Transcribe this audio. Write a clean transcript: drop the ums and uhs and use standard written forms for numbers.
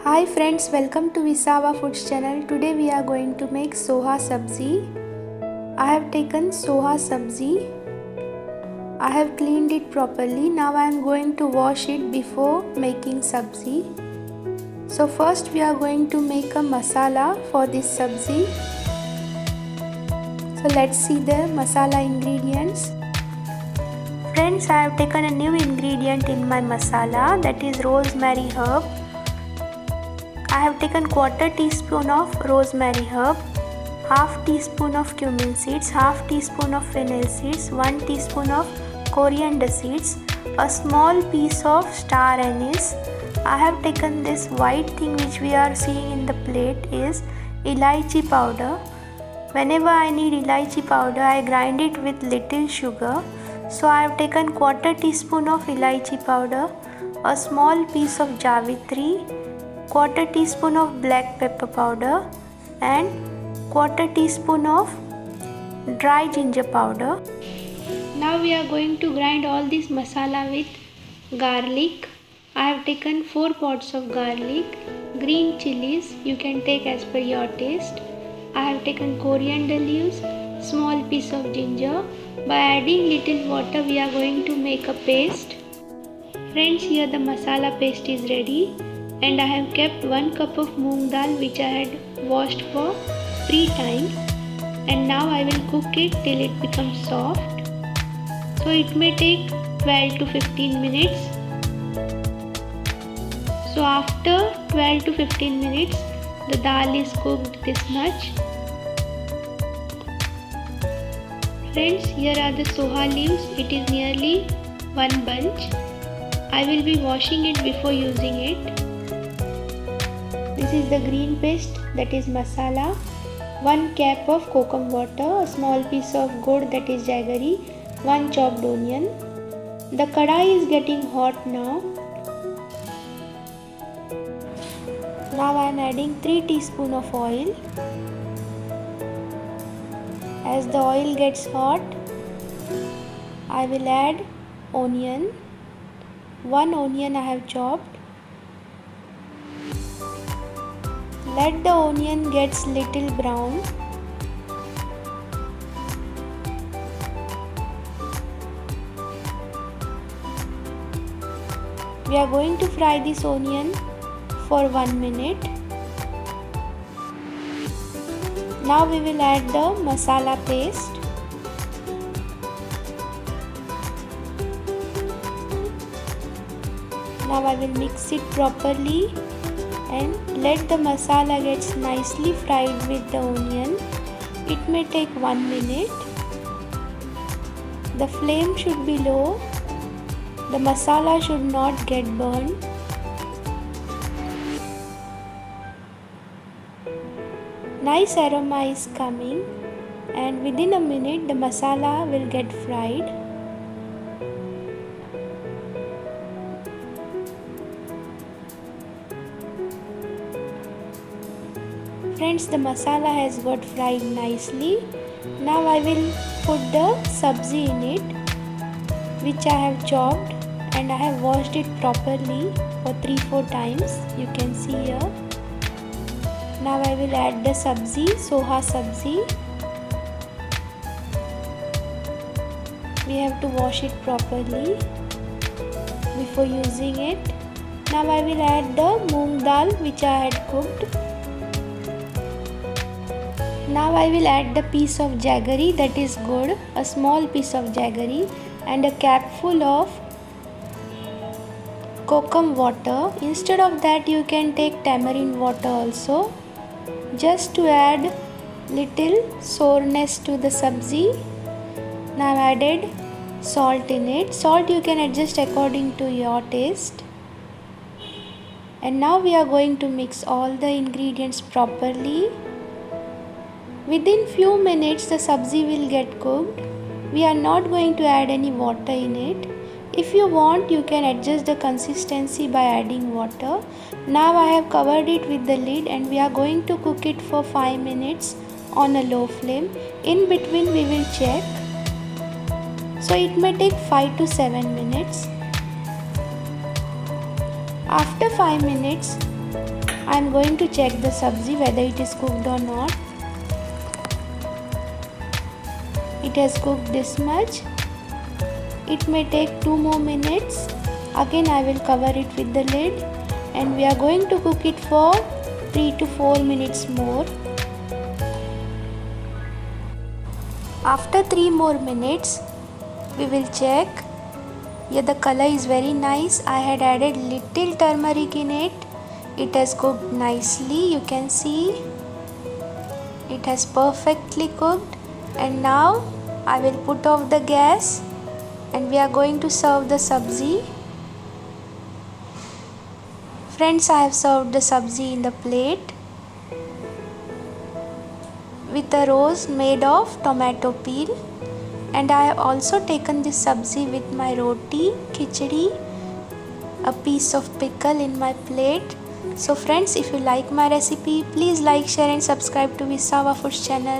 Hi friends, welcome to Visava Foods channel. Today we are going to make soha sabzi. I have taken soha sabzi. I have cleaned it properly. Now I am going to wash it before making sabzi. So first we are going to make a masala for this sabzi. So let's see the masala ingredients. Friends, I have taken a new ingredient in my masala, that is rosemary herb. I have taken quarter teaspoon of rosemary herb, half teaspoon of cumin seeds, half teaspoon of fennel seeds, 1 teaspoon of coriander seeds, a small piece of star anise. I have taken this white thing which we are seeing in the plate is elaichi powder. Whenever I need elaichi powder, I grind it with little sugar. So I have taken quarter teaspoon of elaichi powder, a small piece of javitri, quarter teaspoon of black pepper powder and quarter teaspoon of dry ginger powder. Now we are going to grind all this masala with garlic. I have taken 4 pods of garlic, green chilies, you can take as per your taste. I have taken coriander leaves, small piece of ginger. By adding little water we are going to make a paste. Friends, here the masala paste is ready. And I have kept 1 cup of moong dal which I had washed for 3 times, and now I will cook it till it becomes soft. So it may take 12 to 15 minutes. So after 12 to 15 minutes the dal is cooked this much. Friends, here are the soha leaves. It is nearly 1 bunch. I will be washing it before using it. This is the green paste, that is masala, 1 cap of kokum water, a small piece of gur, that is jaggery, 1 chopped onion. The kadai is getting hot now. Now I am adding 3 teaspoons of oil. As the oil gets hot, I will add onion. 1 onion I have chopped. Let the onion gets little brown. We are going to fry this onion for 1 minute. Now we will add the masala paste. Now I will mix it properly and let the masala gets nicely fried with the onion. It may take 1 minute. The flame should be low. The masala should not get burned. Nice aroma is coming, and within a minute the masala will get fried. Friends, the masala has got fried nicely. Now I will put the sabzi in it, which I have chopped, and I have washed it properly for 3-4 times. You can see here. Now I will add the sabzi, soha sabzi. We have to wash it properly before using it. Now I will add the moong dal which I had cooked. Now I will add the piece of jaggery, that is gur, a small piece of jaggery, and a capful of kokum water. Instead of that you can take tamarind water also, just to add little sourness to the sabzi. Now I have added salt in it. Salt you can adjust according to your taste. And now we are going to mix all the ingredients properly. Within few minutes the sabzi will get cooked. We are not going to add any water in it. If you want, you can adjust the consistency by adding water. Now I have covered it with the lid and we are going to cook it for 5 minutes on a low flame. In between we will check. So it may take 5 to 7 minutes. After 5 minutes, I am going to check the sabzi whether it is cooked or not. It has cooked this much. It may take 2 more minutes. Again I will cover it with the lid and we are going to cook it for 3 to 4 minutes more. After 3 more minutes we will check. Yeah, the color is very nice. I had added little turmeric in it. It has cooked nicely. You can see it has perfectly cooked. And now I will put off the gas and we are going to serve the sabzi. Friends, I have served the sabzi in the plate with a rose made of tomato peel, and I have also taken this sabzi with my roti, khichdi, a piece of pickle in my plate. So friends, if you like my recipe, please like, share and subscribe to Visava Foods channel.